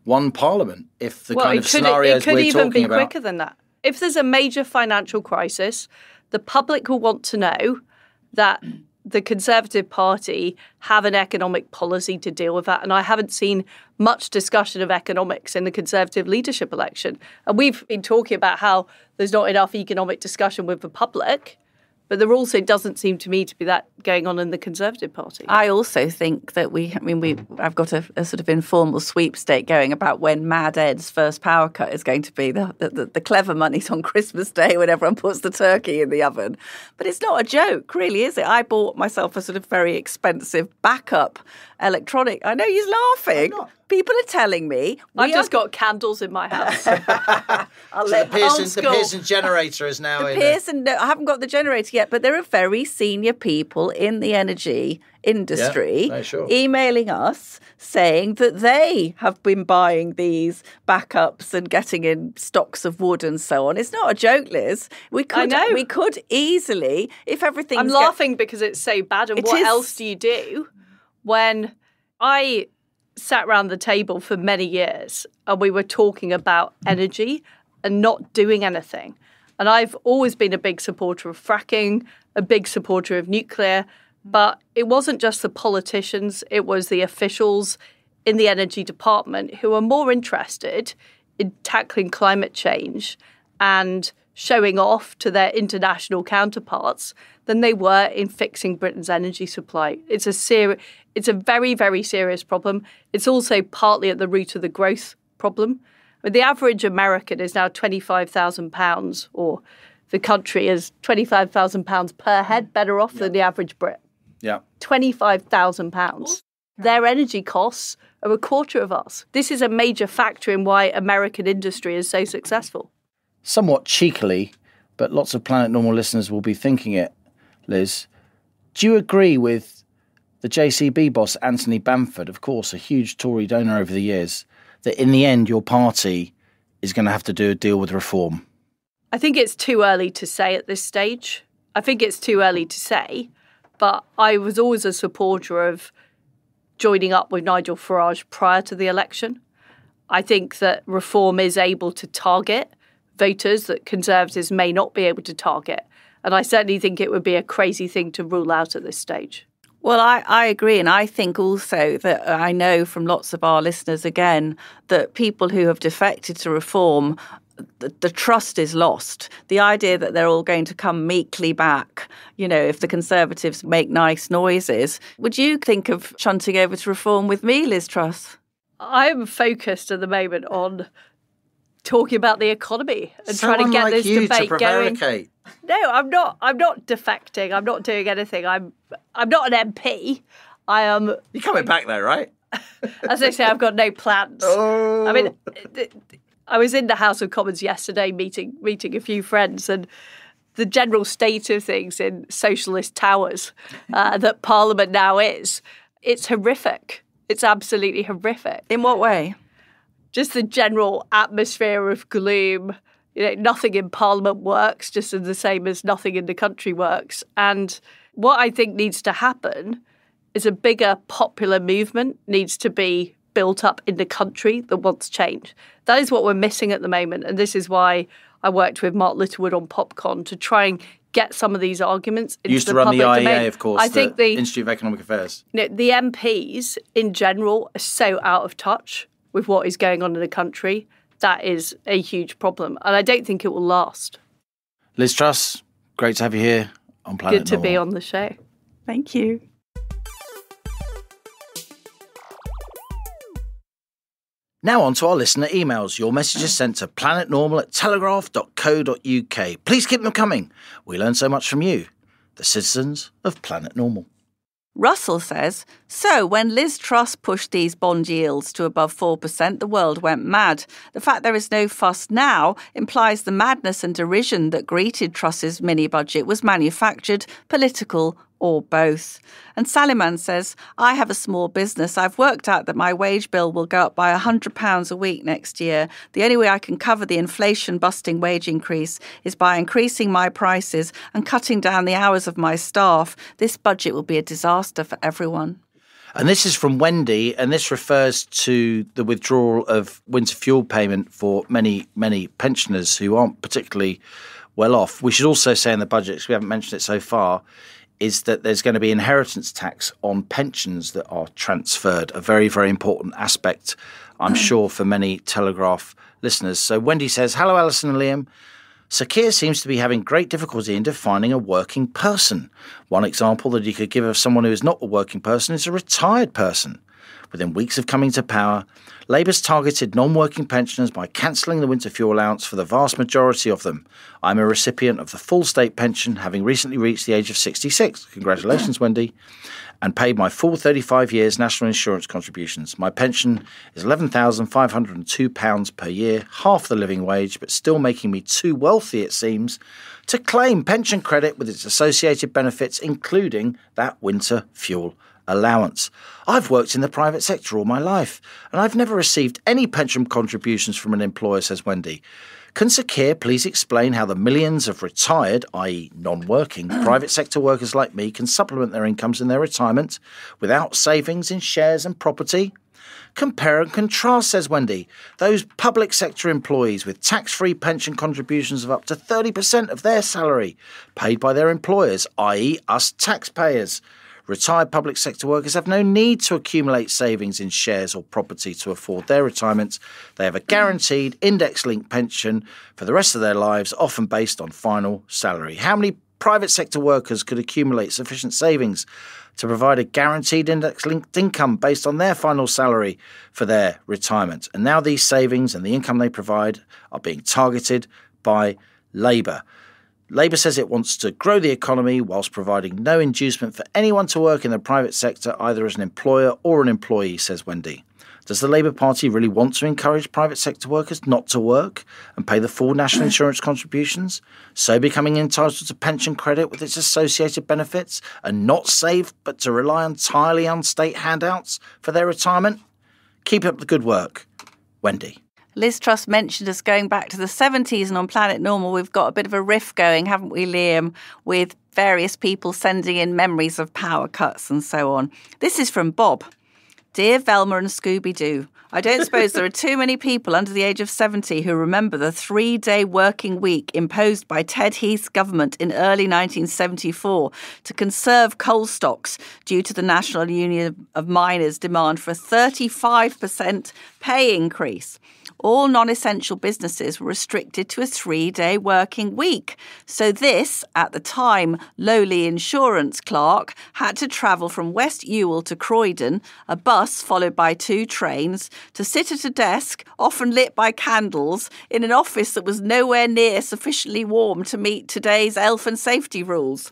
one parliament if the kind of scenarios we're talking about. It could even be quicker than that. If there's a major financial crisis, the public will want to know that the Conservative Party have an economic policy to deal with that. And I haven't seen much discussion of economics in the Conservative leadership election. And we've been talking about how there's not enough economic discussion with the public. But there also doesn't seem to me to be that going on in the Conservative Party. I also think that I've got a sort of informal sweepstake going about when Mad Ed's first power cut is going to be. The clever money's on Christmas Day when everyone puts the turkey in the oven. But it's not a joke, really, is it? I bought myself a sort of very expensive backup electronic. I know you're laughing. People are telling me. I've just got candles in my house. The Pearson generator is now in. No, I haven't got the generator yet, but there are very senior people in the energy industry emailing us saying that they have been buying these backups and getting in stocks of wood and so on. It's not a joke, Liz. We could easily, if everything. I'm laughing because it's so bad. And what else do you do when I sat around the table for many years and we were talking about energy and not doing anything? And I've always been a big supporter of fracking, a big supporter of nuclear, but it wasn't just the politicians, it was the officials in the energy department who are more interested in tackling climate change and showing off to their international counterparts than they were in fixing Britain's energy supply. It's a very, very serious problem. It's also partly at the root of the growth problem. The average American is now £25,000, or the country is £25,000 per head better off than the average Brit. Yeah. £25,000. Their energy costs are a quarter of ours. This is a major factor in why American industry is so successful. Somewhat cheekily, but lots of Planet Normal listeners will be thinking it, Liz. Do you agree with the JCB boss, Anthony Bamford, of course, a huge Tory donor over the years, that in the end your party is going to have to do a deal with reform? I think it's too early to say at this stage. I think it's too early to say, but I was always a supporter of joining up with Nigel Farage prior to the election. I think that reform is able to target voters that Conservatives may not be able to target. And I certainly think it would be a crazy thing to rule out at this stage. Well, I agree. And I think also that I know from lots of our listeners, again, that people who have defected to reform, the trust is lost. The idea that they're all going to come meekly back, if the Conservatives make nice noises. Would you think of shunting over to reform with me, Liz Truss? I'm focused at the moment on talking about the economy and trying to get this debate going. No, I'm not defecting. I'm not doing anything. I'm not an MP. I am. You're coming back though, right? As I say, I've got no plans. Oh. I mean, I was in the House of Commons yesterday meeting a few friends, and the general state of things in socialist towers that Parliament now is, it's horrific. It's absolutely horrific. In what way? Just the general atmosphere of gloom. Nothing in Parliament works, just as the same as nothing in the country works. And What I think needs to happen is a bigger popular movement needs to be built up in the country that wants change. That is what we're missing at the moment. And this is why I worked with Mark Littlewood on PopCon to try and get some of these arguments into Used to the run public the IEA, domain. of course, I think the Institute of Economic Affairs. the MPs in general are so out of touch with what is going on in the country. That is a huge problem. And I don't think it will last. Liz Truss, great to have you here on Planet Good to be Normal. on the show. Thank you. Now on to our listener emails. Your messages sent to planetnormal@telegraph.co.uk. Please keep them coming. We learn so much from you, the citizens of Planet Normal. Russell says, so when Liz Truss pushed these bond yields to above 4%, the world went mad. The fact there is no fuss now implies the madness and derision that greeted Truss's mini-budget was manufactured, political, or both. And Saliman says, I have a small business. I've worked out that my wage bill will go up by £100 a week next year. The only way I can cover the inflation-busting wage increase is by increasing my prices and cutting down the hours of my staff. This budget will be a disaster for everyone. And this is from Wendy, and this refers to the withdrawal of winter fuel payment for many, many pensioners who aren't particularly well off. We should also say in the budget, because we haven't mentioned it so far, is that there's going to be inheritance tax on pensions that are transferred, a very, very important aspect, I'm sure, for many Telegraph listeners. So Wendy says, hello, Allison and Liam. Sir Keir seems to be having great difficulty in defining a working person. One example that he could give of someone who is not a working person is a retired person. Within weeks of coming to power, Labour's targeted non-working pensioners by cancelling the winter fuel allowance for the vast majority of them. I'm a recipient of the full state pension, having recently reached the age of 66. Congratulations, Wendy. And paid my full 35 years national insurance contributions. My pension is £11,502 per year, half the living wage, but still making me too wealthy, it seems, to claim pension credit with its associated benefits, including that winter fuel allowance. I've worked in the private sector all my life, and I've never received any pension contributions from an employer, says Wendy. Can Sir Keir please explain how the millions of retired, i.e. non-working, private sector workers like me can supplement their incomes in their retirement without savings in shares and property? Compare and contrast, says Wendy, those public sector employees with tax-free pension contributions of up to 30% of their salary paid by their employers, i.e. us taxpayers. Retired public sector workers have no need to accumulate savings in shares or property to afford their retirement. They have a guaranteed index-linked pension for the rest of their lives, often based on final salary. How many private sector workers could accumulate sufficient savings to provide a guaranteed index-linked income based on their final salary for their retirement? And now these savings and the income they provide are being targeted by Labour. Labour says it wants to grow the economy whilst providing no inducement for anyone to work in the private sector, either as an employer or an employee, says Wendy. Does the Labour Party really want to encourage private sector workers not to work and pay the full national insurance contributions, so becoming entitled to pension credit with its associated benefits and not save but to rely entirely on state handouts for their retirement? Keep up the good work. Wendy. Liz Truss mentioned us going back to the 70s, and on Planet Normal we've got a bit of a riff going, haven't we, Liam, with various people sending in memories of power cuts and so on. This is from Bob. Dear Velma and Scooby-Doo, I don't suppose there are too many people under the age of 70 who remember the 3-day working week imposed by Ted Heath's government in early 1974 to conserve coal stocks due to the National Union of Miners' demand for a 35% pay increase. All non-essential businesses were restricted to a 3-day working week. So this, at the time, lowly insurance clerk had to travel from West Ewell to Croydon, a bus followed by 2 trains, to sit at a desk, often lit by candles, in an office that was nowhere near sufficiently warm to meet today's health and safety rules.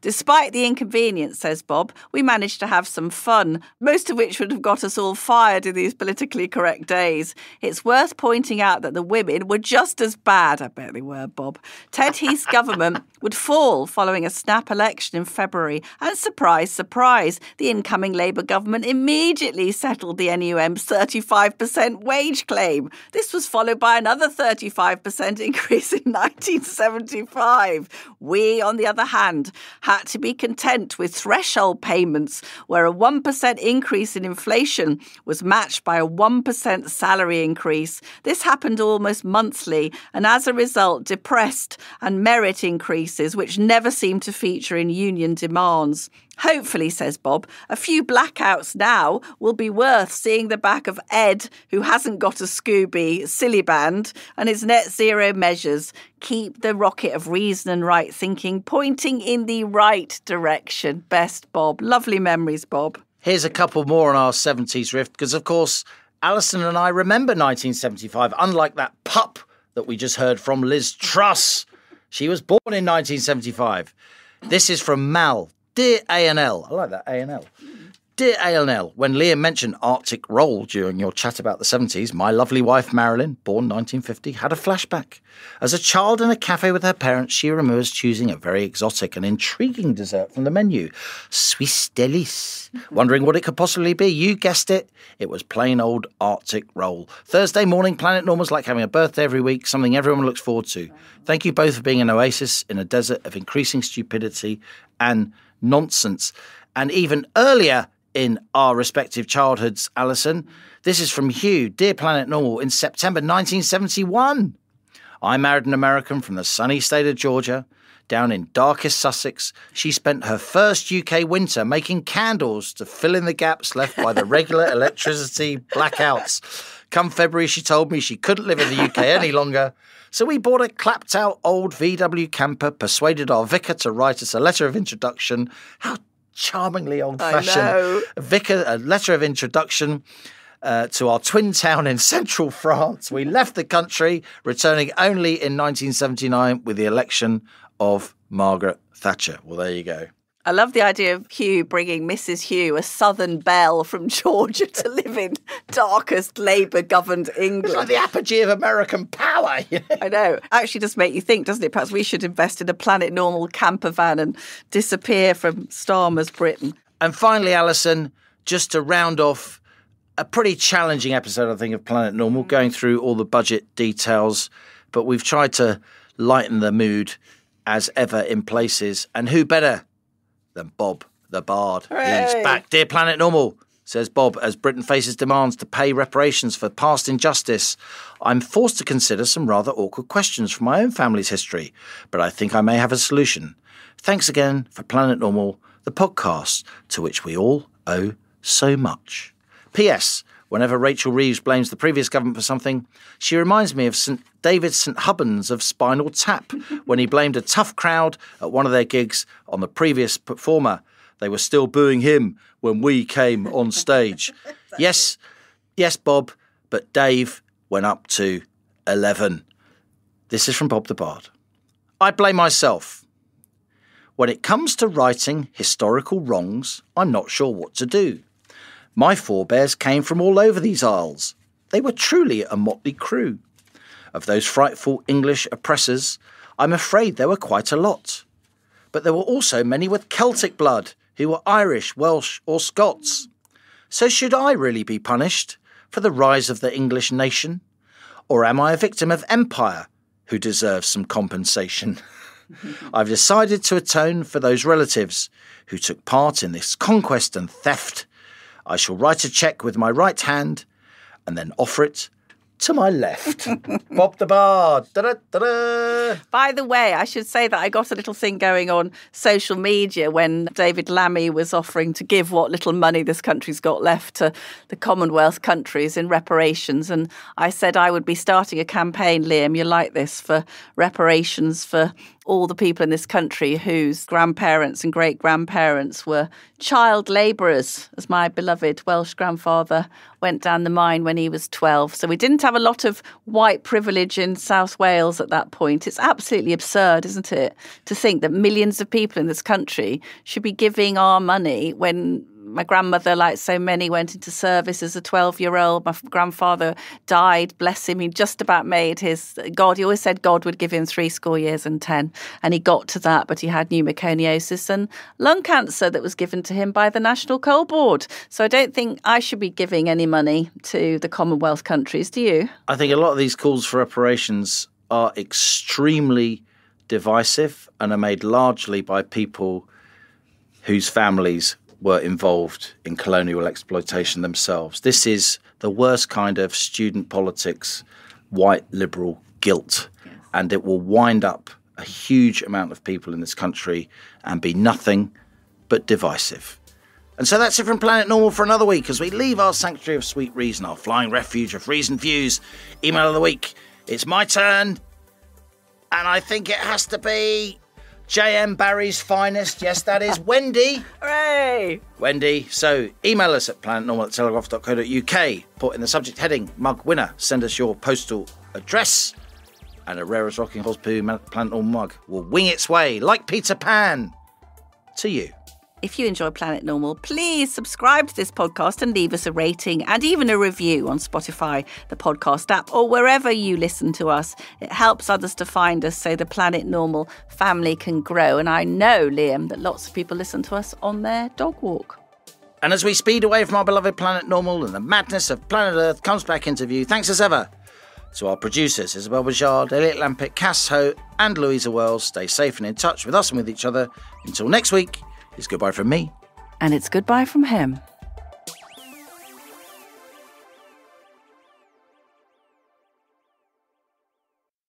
Despite the inconvenience, says Bob, we managed to have some fun, most of which would have got us all fired in these politically correct days. It's worth pointing out that the women were just as bad. I bet they were, Bob. Ted Heath's government would fall following a snap election in February. And surprise, surprise, the incoming Labour government immediately settled the NUM's 35% 35% wage claim. This was followed by another 35% increase in 1975. We, on the other hand, had to be content with threshold payments, where a 1% increase in inflation was matched by a 1% salary increase. This happened almost monthly, and as a result, depressed and merit increases, which never seemed to feature in union demands. Hopefully, says Bob, a few blackouts now will be worth seeing the back of Ed, who hasn't got a Scooby silly band, and his net zero measures keep the rocket of reason and right thinking pointing in the right direction. Best, Bob. Lovely memories, Bob. Here's a couple more on our 70s rift, because, of course, Allison and I remember 1975, unlike that pup that we just heard from, Liz Truss. She was born in 1975. This is from Mal. Dear A&L, I like that, A&L. Dear A&L, when Liam mentioned Arctic roll during your chat about the 70s, my lovely wife Marilyn, born 1950, had a flashback. As a child in a cafe with her parents, she remembers choosing a very exotic and intriguing dessert from the menu, Swiss Delice. Wondering what it could possibly be. You guessed it. It was plain old Arctic roll. Thursday morning, Planet Normal's like having a birthday every week, something everyone looks forward to. Thank you both for being an oasis in a desert of increasing stupidity and nonsense. And even earlier in our respective childhoods, Allison, this is from Hugh. Dear Planet Normal, in September 1971, I married an American from the sunny state of Georgia. Down in darkest Sussex, she spent her first UK winter making candles to fill in the gaps left by the regular electricity blackouts. Come February, she told me she couldn't live in the UK any longer. So we bought a clapped-out old VW camper, persuaded our vicar to write us a letter of introduction. How charmingly old-fashioned. A letter of introduction to our twin town in central France. We left the country, returning only in 1979 with the election of Margaret Thatcher. Well, there you go. I love the idea of Hugh bringing Mrs. Hugh, a southern belle from Georgia, to live in darkest Labour-governed England. It's like the apogee of American power. I know. Actually does make you think, doesn't it? Perhaps we should invest in a Planet Normal camper van and disappear from Starmer's Britain. And finally, Allison, just to round off a pretty challenging episode, I think, of Planet Normal, going through all the budget details, but we've tried to lighten the mood as ever in places. And who better than Bob the Bard? Hooray. He's back. Dear Planet Normal, says Bob, as Britain faces demands to pay reparations for past injustice, I'm forced to consider some rather awkward questions from my own family's history, but I think I may have a solution. Thanks again for Planet Normal, the podcast to which we all owe so much. P.S. Whenever Rachel Reeves blames the previous government for something, she reminds me of St David St Hubbins of Spinal Tap, when he blamed a tough crowd at one of their gigs on the previous performer. They were still booing him when we came on stage. Yes, Bob, but Dave went up to 11. This is from Bob the Bard. I blame myself. When it comes to righting historical wrongs, I'm not sure what to do. My forebears came from all over these isles. They were truly a motley crew. Of those frightful English oppressors, I'm afraid there were quite a lot. But there were also many with Celtic blood, who were Irish, Welsh or Scots. So should I really be punished for the rise of the English nation? Or am I a victim of empire who deserves some compensation? I've decided to atone for those relatives who took part in this conquest and theft. I shall write a cheque with my right hand and then offer it to my left. Bob the Bard. Da-da-da-da. By the way, I should say that I got a little thing going on social media when David Lammy was offering to give what little money this country's got left to the Commonwealth countries in reparations. And I said I would be starting a campaign, Liam, you like this, for reparations for all the people in this country whose grandparents and great-grandparents were child labourers, as my beloved Welsh grandfather went down the mine when he was 12. So we didn't have a lot of white privilege in South Wales at that point. It's absolutely absurd, isn't it, to think that millions of people in this country should be giving our money when My grandmother, like so many, went into service as a 12-year-old. My grandfather died, bless him. He just about made his God. He always said God would give him 70 years and 10. And he got to that, but he had pneumoconiosis and lung cancer that was given to him by the National Coal Board. So I don't think I should be giving any money to the Commonwealth countries. Do you? I think a lot of these calls for reparations are extremely divisive and are made largely by people whose families were involved in colonial exploitation themselves. This is the worst kind of student politics, white liberal guilt, and it will wind up a huge amount of people in this country and be nothing but divisive. And so that's it from Planet Normal for another week as we leave our sanctuary of sweet reason, our flying refuge of reason views. Email of the week. It's my turn, and I think it has to be J.M. Barry's finest. Yes, that is Wendy. Hooray! Wendy. So email us at planetnormal@telegraph.co.uk. Put in the subject heading, mug winner. Send us your postal address. And a rarest rocking horse poo Planet Normal mug will wing its way, like Peter Pan, to you. If you enjoy Planet Normal, please subscribe to this podcast and leave us a rating and even a review on Spotify, the podcast app, or wherever you listen to us. It helps others to find us so the Planet Normal family can grow. And I know, Liam, that lots of people listen to us on their dog walk. And as we speed away from our beloved Planet Normal and the madness of planet Earth comes back into view, thanks as ever to our producers, Isabel Bajard, Elliot Lampitt, Cass Ho and Louisa Wells. Stay safe and in touch with us and with each other. Until next week, it's goodbye from me. And it's goodbye from him.